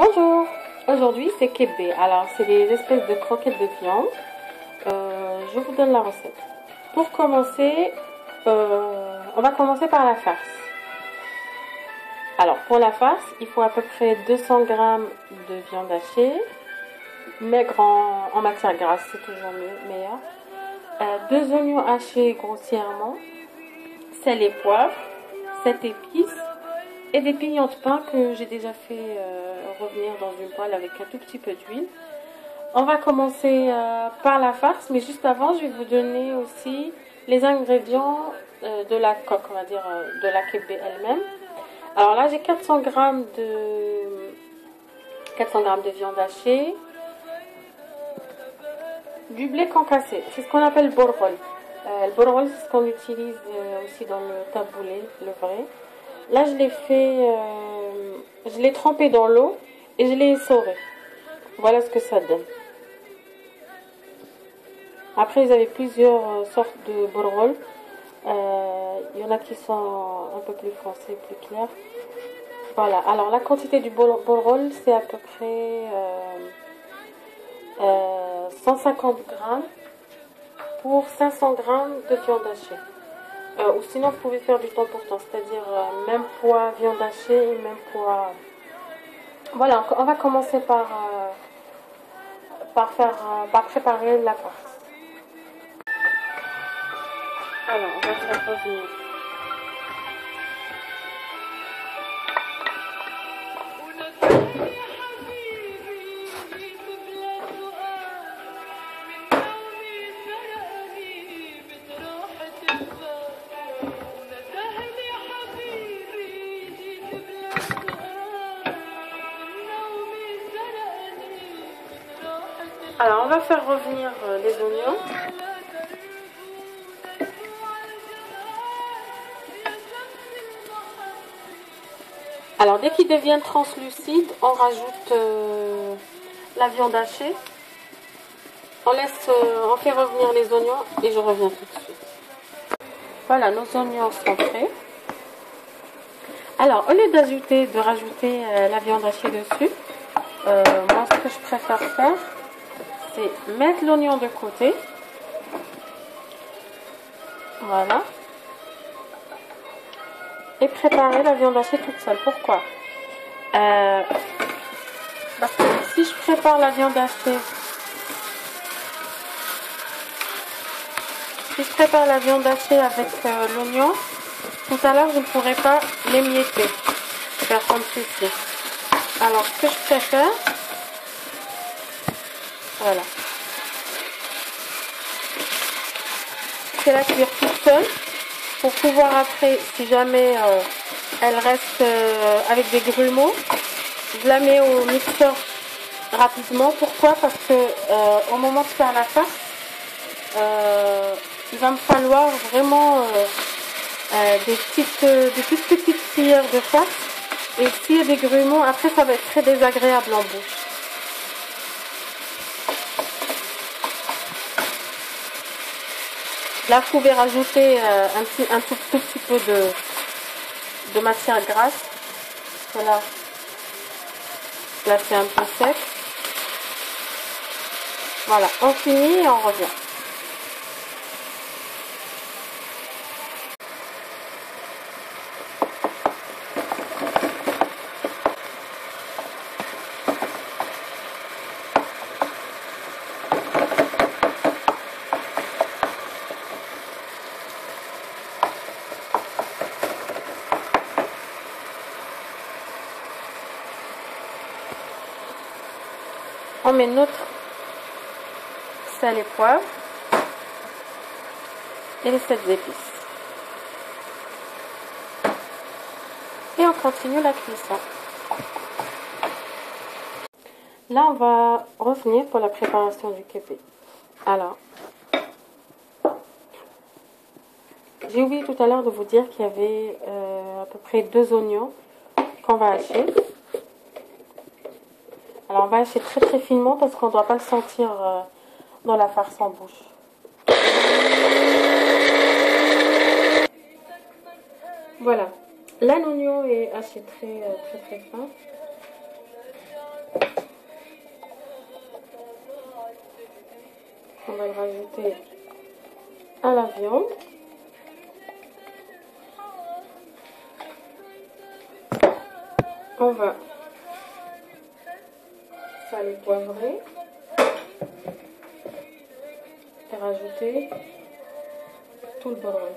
Bonjour, aujourd'hui c'est kebbe. Alors c'est des espèces de croquettes de viande. Je vous donne la recette. Pour commencer, on va commencer par la farce. Alors pour la farce, il faut à peu près 200 g de viande hachée, maigre en matière grasse, c'est toujours meilleur. 2 oignons hachés grossièrement, sel et poivre, 7 épices et des pignons de pain que j'ai déjà fait revenir dans une poêle avec un tout petit peu d'huile. On va commencer par la farce, mais juste avant, je vais vous donner aussi les ingrédients de la coque, on va dire de la kebbe elle-même. Alors là, j'ai 400 g de viande hachée, du blé concassé, c'est ce qu'on appelle borrol. Le borrol, c'est ce qu'on utilise aussi dans le taboulé, le vrai. Là, je l'ai trempé dans l'eau et je l'ai essoré. Voilà ce que ça donne. Après, vous avez plusieurs sortes de borrol. Il y en a qui sont un peu plus foncés, plus clairs. Voilà. Alors, la quantité du borrol, c'est à peu près 150 g pour 500 g de viande hachée. Ou sinon, vous pouvez faire du temps pour temps, c'est-à-dire même poids viande hachée et même poids. Voilà, on va commencer par préparer la farce. Alors, on va faire revenir. Alors, on va faire revenir les oignons. Alors, dès qu'ils deviennent translucides, on rajoute la viande hachée. On fait revenir les oignons et je reviens tout de suite. Voilà, nos oignons sont prêts. Alors, au lieu de rajouter la viande hachée dessus, moi, ce que je préfère faire, c'est mettre l'oignon de côté. Voilà. Et préparer la viande hachée toute seule. Pourquoi? Parce que si je prépare la viande hachée, avec l'oignon, tout à l'heure je ne pourrai pas l'émietter, faire comme ceci. Alors ce que je préfère, voilà, c'est la cuire toute seule pour pouvoir après, si jamais elle reste avec des grumeaux, je la mets au mixeur rapidement. Pourquoi? Parce que au moment de faire la farce, il va me falloir vraiment des toutes petites cuillères de farce. Et s'il y a des grumeaux, après ça va être très désagréable en bouche. Là, vous pouvez rajouter un tout petit peu de matière grasse. Voilà. Là, c'est un peu sec. Voilà, on finit et on revient. On met notre sel et poivre et les 7 épices. Et on continue la cuisson. Là, on va revenir pour la préparation du kebbe. Alors, j'ai oublié tout à l'heure de vous dire qu'il y avait à peu près 2 oignons qu'on va hacher. Alors on va hacher très très finement parce qu'on ne doit pas le sentir dans la farce en bouche. Voilà, là l'oignon est haché très fin. On va le rajouter à la viande. On va saler, poivrer et rajouter tout le borol.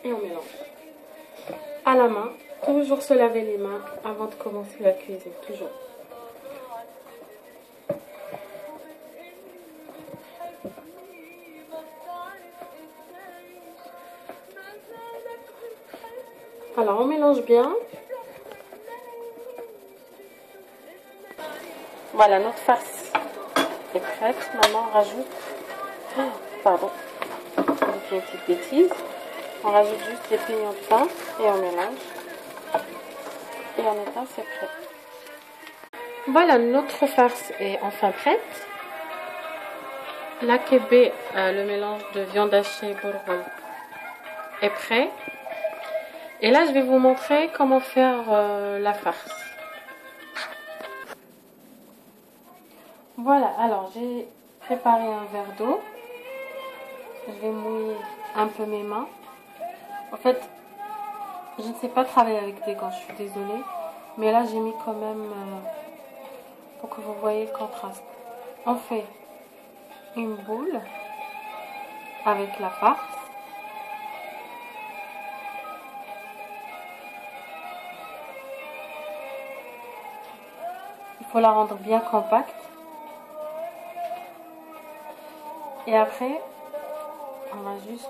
Et on mélange. À la main, toujours se laver les mains avant de commencer la cuisine, toujours. Alors on mélange bien. Voilà, notre farce est prête. Maintenant on rajoute... Pardon, j'ai fait une petite bêtise. On rajoute juste les pignons de pain et on mélange. Et en étant, c'est prêt. Voilà, notre farce est enfin prête. La kébé, le mélange de viande hachée et bourgogne, est prêt. Et là, je vais vous montrer comment faire la farce. Voilà, alors j'ai préparé un verre d'eau. Je vais mouiller un peu mes mains. En fait, je ne sais pas travailler avec des gants, je suis désolée. Mais là, j'ai mis quand même pour que vous voyez le contraste. On fait une boule avec la farce. Il faut la rendre bien compacte. Et après, on va juste...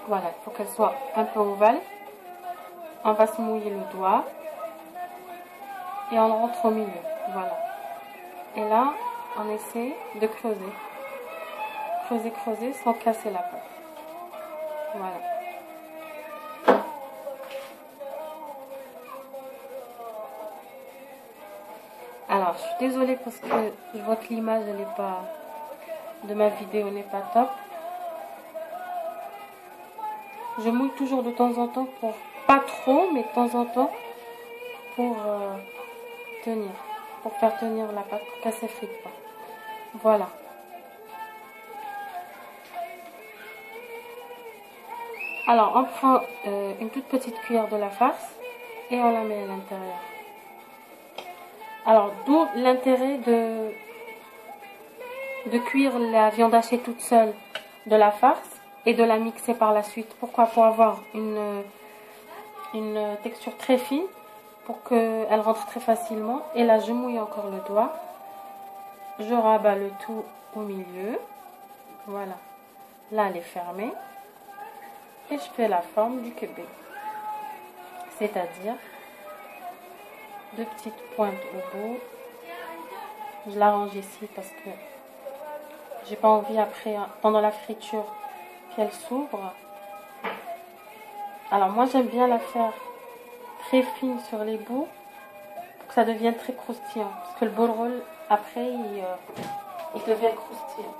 Voilà, il faut qu'elle soit un peu ovale. On va se mouiller le doigt. Et on le rentre au milieu. Voilà. Et là, on essaie de creuser. Creuser, creuser sans casser la pâte. Voilà. Alors, je suis désolée parce que je vois que l'image elle est pas de ma vidéo n'est pas top. Je mouille toujours de temps en temps pour pas trop, mais de temps en temps pour tenir, pour faire tenir la pâte, pour qu'elle ne s'effrite pas. Voilà. Alors, on prend une toute petite cuillère de la farce et on la met à l'intérieur. Alors, d'où l'intérêt de cuire la viande hachée toute seule de la farce et de la mixer par la suite. Pourquoi? Pour avoir une texture très fine, pour qu'elle rentre très facilement. Et là, je mouille encore le doigt. Je rabats le tout au milieu. Voilà. Là, elle est fermée. Et je fais la forme du kébé. C'est-à-dire deux petites pointes au bout. Je l'arrange ici parce que j'ai pas envie après, pendant la friture, qu'elle s'ouvre. Alors moi j'aime bien la faire très fine sur les bouts pour que ça devienne très croustillant. Parce que le bourrol après il devient croustillant.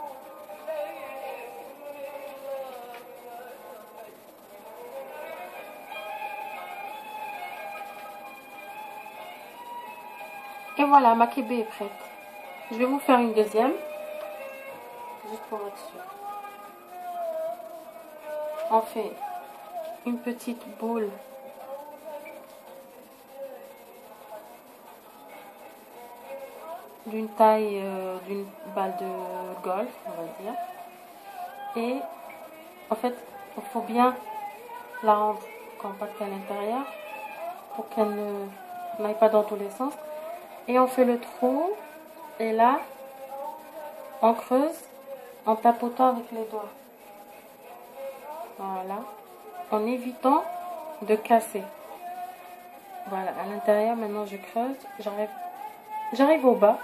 Et voilà, ma kébé est prête. Je vais vous faire une deuxième. Juste pour être sûr. On fait une petite boule d'une taille d'une balle de golf, on va dire. Et en fait, il faut bien la rendre compacte à l'intérieur pour qu'elle n'aille pas dans tous les sens. Et on fait le trou. Et là, on creuse en tapotant avec les doigts. Voilà. En évitant de casser. Voilà, à l'intérieur, maintenant je creuse. J'arrive au bas,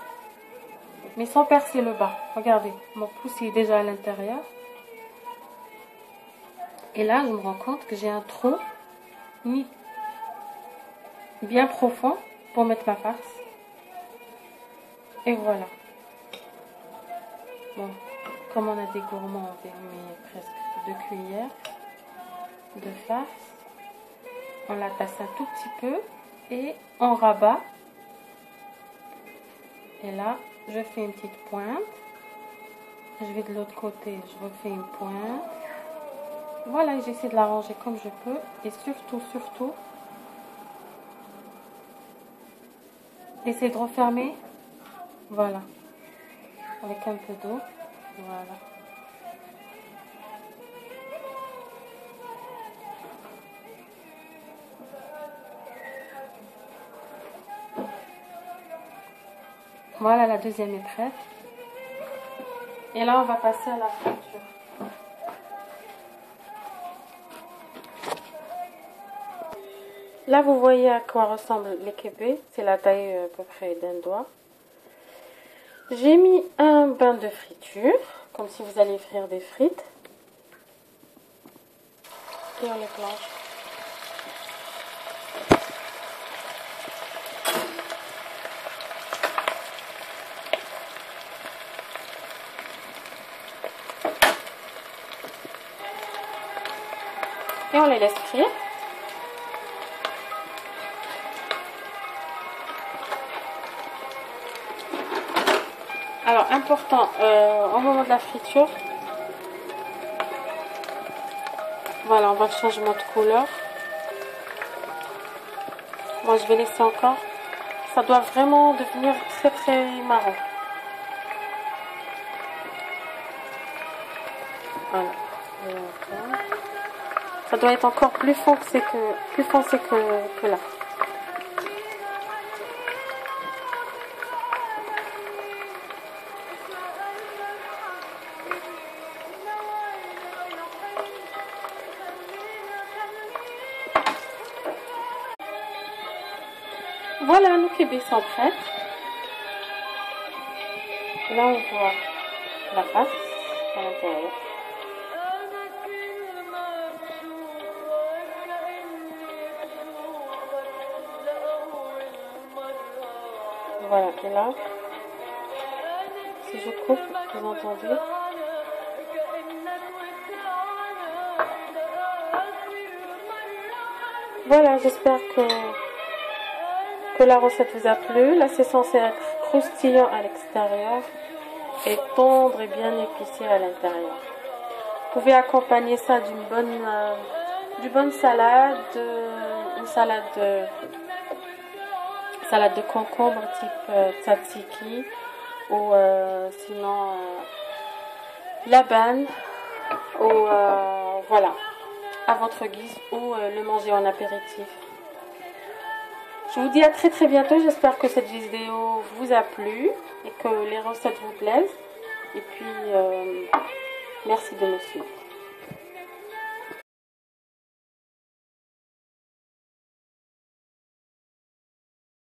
mais sans percer le bas. Regardez, mon pouce est déjà à l'intérieur. Et là, je me rends compte que j'ai un trou bien profond pour mettre ma farce. Et voilà. Bon, comme on a des gourmands, on met presque 2 cuillères de farce. On la tasse un tout petit peu et on rabat. Et là, je fais une petite pointe. Je vais de l'autre côté, je refais une pointe. Voilà, j'essaie de l'arranger comme je peux. Et surtout, essayez de refermer. Voilà. Avec un peu d'eau. Voilà. Voilà, la deuxième est prête. Et là, on va passer à la friture. Là, vous voyez à quoi ressemblent les kébés. C'est la taille à peu près d'un doigt. J'ai mis un bain de friture, comme si vous alliez frire des frites. Et on les planche. Et on les laisse frire. Alors, important, au moment de la friture, voilà, on voit le changement de couleur. Moi, je vais laisser encore. Ça doit vraiment devenir très marron. Voilà. Ça doit être encore plus foncé que là. Voilà, nos kébés sont prêts. Là, on voit la pâte à l'intérieur. Voilà, et là, si je coupe, vous entendez. Voilà, j'espère que la recette vous a plu. Là, c'est censé être croustillant à l'extérieur et tendre et bien épicé à l'intérieur. Vous pouvez accompagner ça d'une bonne salade, une salade de concombre type tzatziki ou sinon laban ou voilà, à votre guise ou le manger en apéritif. Je vous dis à très bientôt. J'espère que cette vidéo vous a plu et que les recettes vous plaisent. Et puis, merci de me suivre.